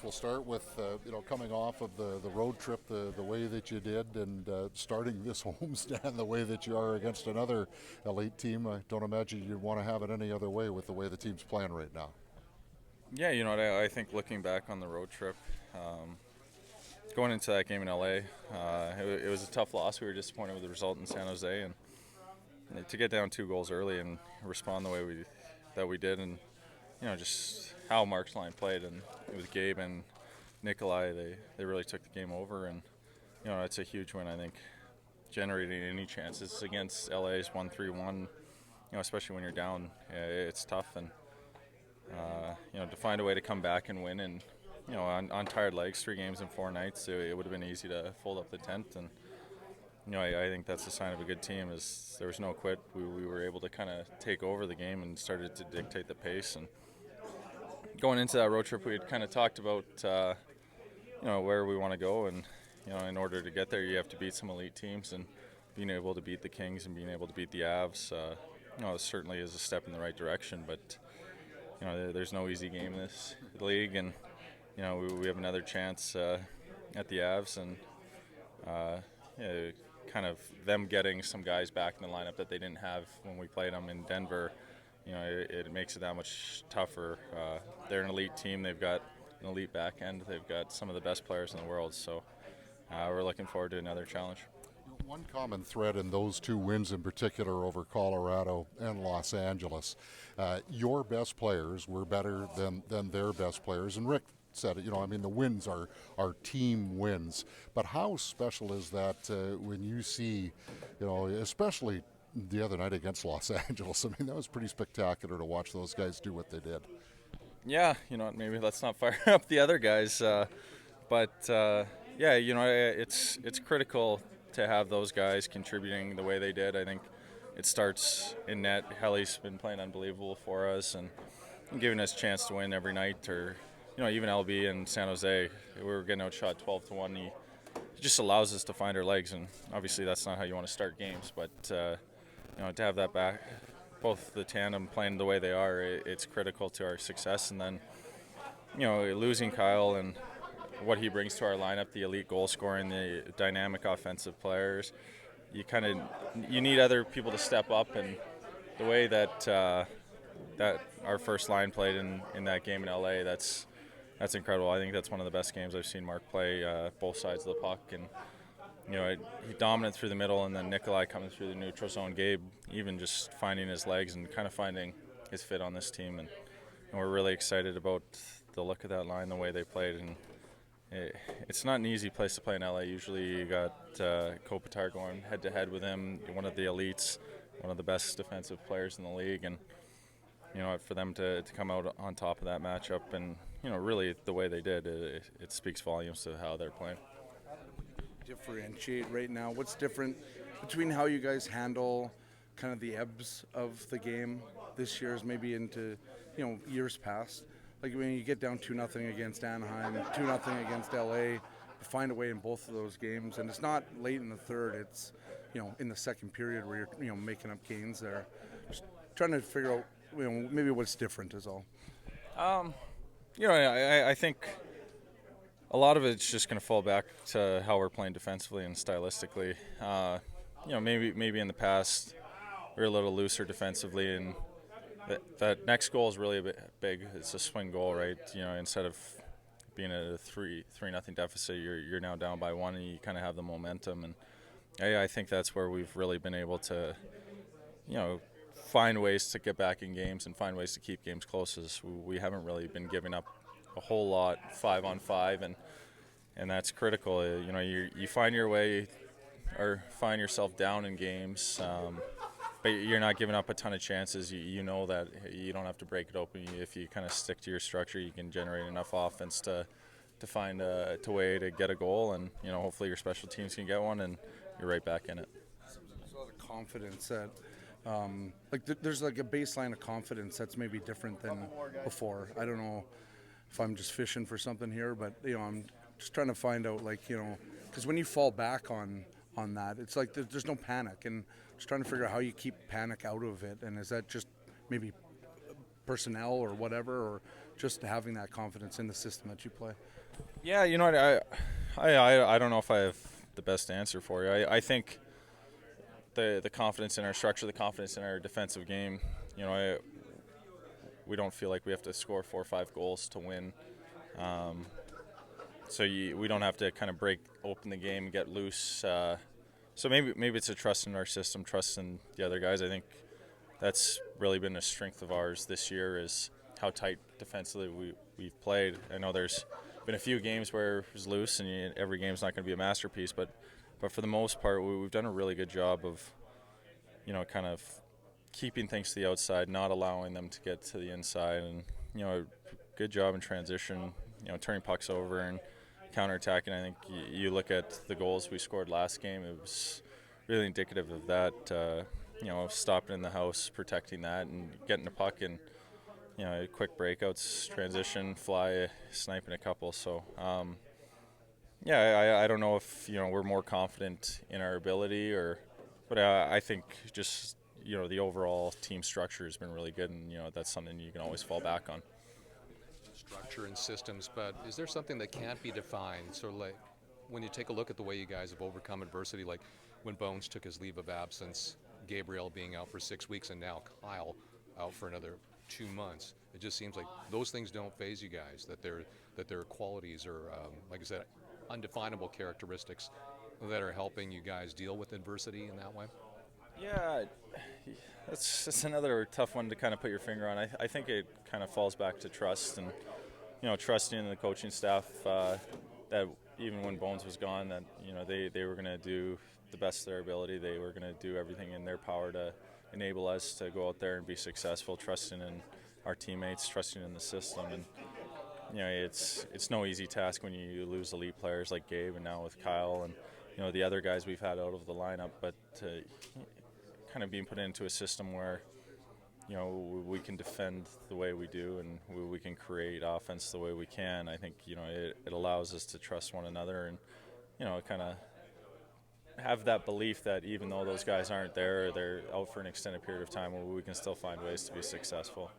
Chris, we'll start with coming off of the road trip the way that you did, and starting this homestand the way that you are against another elite team. I don't imagine you'd want to have it any other way with the way the team's playing right now. Yeah, I think looking back on the road trip, going into that game in LA, it was a tough loss. We were disappointed with the result in San Jose, and to get down 2 goals early and respond the way we did, and just how Mark's line played, and with Gabe and Nikolai, they really took the game over, and it's a huge win. I think generating any chances against LA's 1-3-1, especially when you're down, it's tough, and to find a way to come back and win, and on tired legs, 3 games in 4 nights, it would have been easy to fold up the tent, and I think that's a sign of a good team. Is there was no quit. We were able to kind of take over the game and started to dictate the pace. And going into that road trip, we had kind of talked about where we want to go, and in order to get there, you have to beat some elite teams, and being able to beat the Kings and being able to beat the Avs, certainly is a step in the right direction. But there's no easy game in this league, and we have another chance at the Avs, and kind of them getting some guys back in the lineup that they didn't have when we played them in Denver. It makes it that much tougher. They're an elite team. They've got an elite back end. They've got some of the best players in the world. So we're looking forward to another challenge. One common thread in those 2 wins in particular over Colorado and Los Angeles, your best players were better than their best players. And Rick said it, the wins are team wins. But how special is that when you see, especially the other night against Los Angeles? I mean, that was pretty spectacular to watch those guys do what they did. Yeah, maybe let's not fire up the other guys. It's critical to have those guys contributing the way they did. I think it starts in net. Helly's been playing unbelievable for us and giving us a chance to win every night. Or, even LB in San Jose, we were getting outshot 12-1. He just allows us to find our legs, and obviously that's not how you want to start games. But to have that back, both the tandem playing the way they are, it's critical to our success. And then, losing Kyle and what he brings to our lineup, the elite goal scoring, the dynamic offensive players, you need other people to step up, and the way that our first line played in that game in LA, that's incredible. I think that's one of the best games I've seen Mark play, both sides of the puck, and he dominant through the middle, and then Nikolai coming through the neutral zone. Gabe even just finding his legs and kind of finding his fit on this team, and we're really excited about the look of that line, the way they played, and it's not an easy place to play in LA. Usually you got Kopitar going head-to-head with him, one of the elites, one of the best defensive players in the league, and for them to come out on top of that matchup and really the way they did, it speaks volumes to how they're playing. Differentiate right now? What's different between how you guys handle kind of the ebbs of the game this year as maybe into years past? Like when you get down 2-0 against Anaheim, 2-0 against LA, you find a way in both of those games, and it's not late in the third. It's in the second period where you're making up gains there. Just trying to figure out maybe what's different is all. I think a lot of it's just going to fall back to how we're playing defensively and stylistically. Maybe in the past we were a little looser defensively, and that next goal is really a bit big. It's a swing goal, right? Instead of being at a 3-0 deficit, you're now down by 1, and you kind of have the momentum. And I think that's where we've really been able to, find ways to get back in games and find ways to keep games close. As we haven't really been giving up a whole lot 5-on-5, and that's critical. You find your way or find yourself down in games, but you're not giving up a ton of chances. You know that you don't have to break it open. If you kind of stick to your structure, you can generate enough offense to find a way to get a goal, and hopefully your special teams can get one, and you're right back in it. There's a lot of confidence that there's like a baseline of confidence that's maybe different than before. I don't know if I'm just fishing for something here, but I'm just trying to find out, because when you fall back on that, it's like there's no panic, and just trying to figure out how you keep panic out of it. And is that just maybe personnel or whatever, or just having that confidence in the system that you play? Yeah, I don't know if I have the best answer for you. I think the confidence in our structure, the confidence in our defensive game. We don't feel like we have to score 4 or 5 goals to win. We don't have to kind of break open the game and get loose. So maybe it's a trust in our system, trust in the other guys. I think that's really been a strength of ours this year is how tight defensively we've played. I know there's been a few games where it was loose, and every game's not going to be a masterpiece, but for the most part, we've done a really good job of, kind of keeping things to the outside, not allowing them to get to the inside, and good job in transition, turning pucks over and counterattacking. I think you look at the goals we scored last game; it was really indicative of that. Stopping in the house, protecting that, and getting the puck and quick breakouts, transition, fly, sniping a couple. So, I don't know if we're more confident in our ability, but I think just the overall team structure has been really good, and that's something you can always fall back on. Structure and systems, but is there something that can't be defined? So, like when you take a look at the way you guys have overcome adversity, like when Bones took his leave of absence, Gabriel being out for 6 weeks, and now Kyle out for another 2 months. It just seems like those things don't phase you guys. That their qualities are, like I said, undefinable characteristics that are helping you guys deal with adversity in that way. Yeah, that's another tough one to kind of put your finger on. I think it kind of falls back to trust and trusting in the coaching staff that even when Bones was gone, that they were going to do the best of their ability. They were going to do everything in their power to enable us to go out there and be successful, trusting in our teammates, trusting in the system. And it's no easy task when you lose elite players like Gabe and now with Kyle and the other guys we've had out of the lineup, but kind of being put into a system where we can defend the way we do and we can create offense the way we can. I think it allows us to trust one another and kind of have that belief that even though those guys aren't there, they're out for an extended period of time, we can still find ways to be successful.